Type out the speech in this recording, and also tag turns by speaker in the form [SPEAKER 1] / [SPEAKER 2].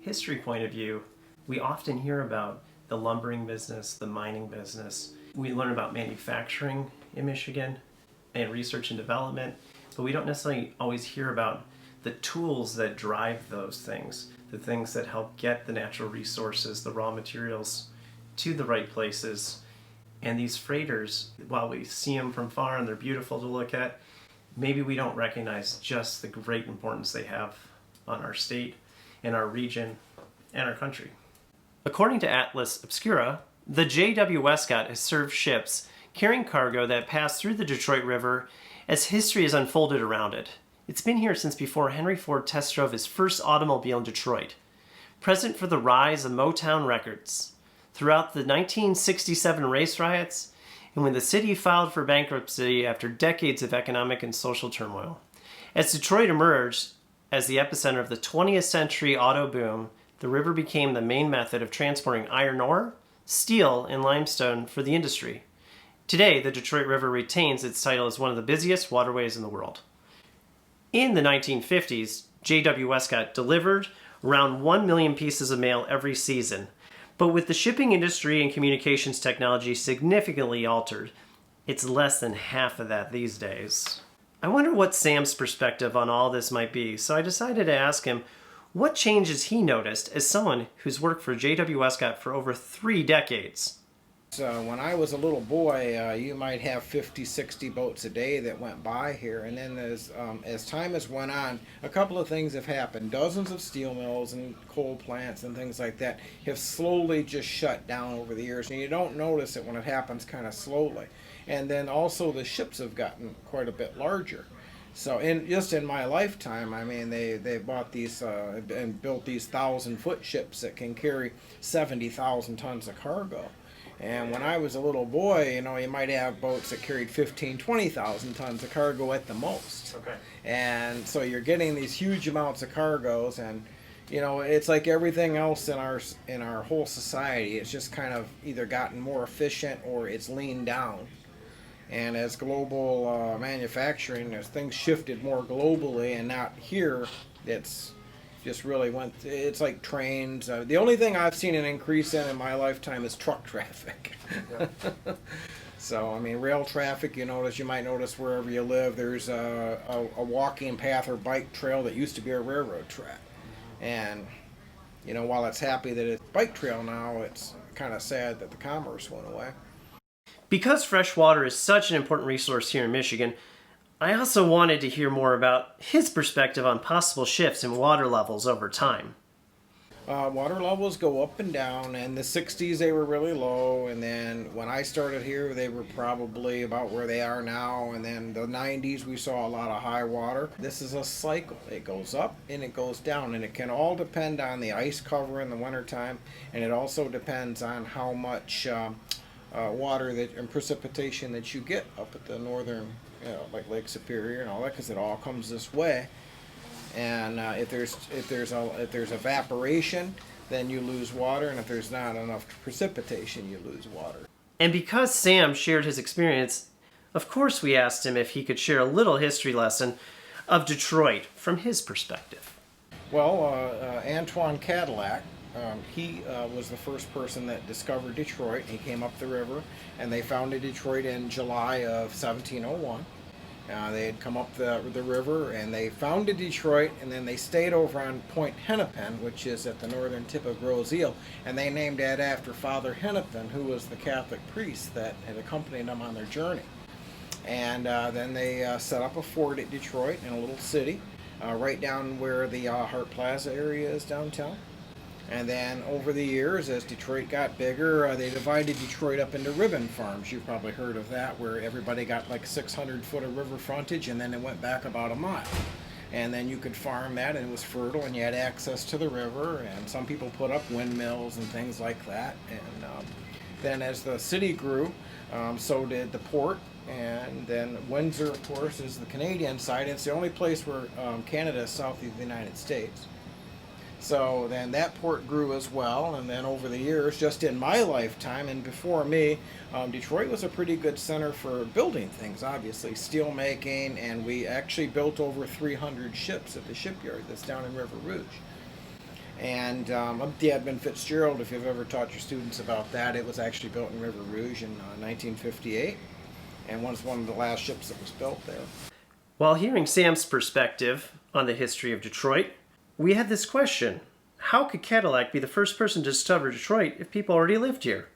[SPEAKER 1] history point of view, we often hear about the lumbering business, the mining business. We learn about manufacturing in Michigan and research and development, but we don't necessarily always hear about the tools that drive those things, the things that help get the natural resources, the raw materials to the right places. And these freighters, while we see them from far and they're beautiful to look at, maybe we don't recognize just the great importance they have on our state and our region and our country. According to Atlas Obscura, the J.W. Wescott has served ships carrying cargo that passed through the Detroit River as history has unfolded around it. It's been here since before Henry Ford test drove his first automobile in Detroit, present for the rise of Motown Records, throughout the 1967 race riots, and when the city filed for bankruptcy after decades of economic and social turmoil. As Detroit emerged as the epicenter of the 20th century auto boom, the river became the main method of transporting iron ore, steel, and limestone for the industry. Today, the Detroit River retains its title as one of the busiest waterways in the world. In the 1950s, J.W. Wescott delivered around 1 million pieces of mail every season. But with the shipping industry and communications technology significantly altered, it's less than half of that these days. I wonder what Sam's perspective on all this might be, so I decided to ask him what changes he noticed as someone who's worked for J.W. Wescott for over 3 decades.
[SPEAKER 2] So when I was a little boy, you might have 50, 60 boats a day that went by here. And then as time has went on, a couple of things have happened. Dozens of steel mills and coal plants and things like that have slowly just shut down over the years. And you don't notice it when it happens kind of slowly. And then also the ships have gotten quite a bit larger. So just in my lifetime, I mean, they bought these and built these 1,000-foot ships that can carry 70,000 tons of cargo. And when I was a little boy, you know, you might have boats that carried 15, 20,000 tons of cargo at the most.
[SPEAKER 1] Okay.
[SPEAKER 2] And so you're getting these huge amounts of cargoes, and you know, it's like everything else in our whole society. It's just kind of either gotten more efficient or it's leaned down. And as global manufacturing, as things shifted more globally and not here, it's just really it's like trains. The only thing I've seen an increase in my lifetime is truck traffic. Yeah. So, I mean, rail traffic, you might notice wherever you live, there's a walking path or bike trail that used to be a railroad track. And, you know, while it's happy that it's a bike trail now, it's kind of sad that the commerce went away.
[SPEAKER 1] Because fresh water is such an important resource here in Michigan, I also wanted to hear more about his perspective on possible shifts in water levels over time.
[SPEAKER 2] Water levels go up and down. In the 60s they were really low, and then when I started here they were probably about where they are now, and then the 90s we saw a lot of high water. This is a cycle. It goes up and it goes down, and it can all depend on the ice cover in the wintertime, and it also depends on how much water and precipitation that you get up at the northern, like Lake Superior and all that, because it all comes this way. And if there's evaporation, then you lose water, and if there's not enough precipitation, you lose water.
[SPEAKER 1] And because Sam shared his experience, of course we asked him if he could share a little history lesson of Detroit from his perspective.
[SPEAKER 2] Well, Antoine Cadillac, he was the first person that discovered Detroit. He came up the river, and they founded Detroit in July of 1701. They had come up the river, and they founded Detroit, and then they stayed over on Point Hennepin, which is at the northern tip of Rose Eel, and they named that after Father Hennepin, who was the Catholic priest that had accompanied them on their journey. And then they set up a fort at Detroit in a little city, right down where the Hart Plaza area is downtown. And then over the years, as Detroit got bigger, they divided Detroit up into ribbon farms. You've probably heard of that, where everybody got like 600 foot of river frontage, and then it went back about a mile. And then you could farm that, and it was fertile, and you had access to the river, and some people put up windmills and things like that. And then as the city grew, so did the port. And then Windsor, of course, is the Canadian side. It's the only place where Canada is south of the United States. So then that port grew as well, and then over the years, just in my lifetime and before me, Detroit was a pretty good center for building things, obviously, steel making, and we actually built over 300 ships at the shipyard that's down in River Rouge. And the Edmund Fitzgerald, if you've ever taught your students about that, it was actually built in River Rouge in 1958, and was one of the last ships that was built there.
[SPEAKER 1] While hearing Sam's perspective on the history of Detroit, we had this question. How could Cadillac be the first person to discover Detroit if people already lived here?